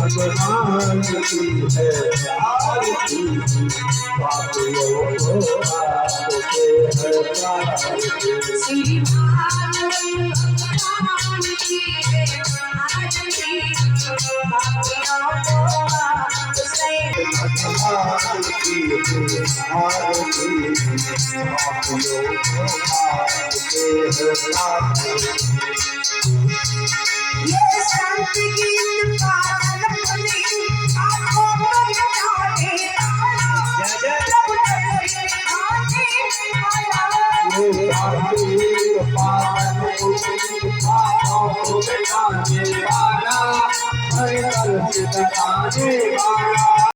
भगवान की है आरती पापियों को आपके है प्रार्थना श्री भगवान की है आरती पापियों को आपसे भगवान की है आरती पापियों को आपके है प्रार्थना ये शांति की पालन बनी आंखों में जाने प्रभु तेरे आने आया हर कल से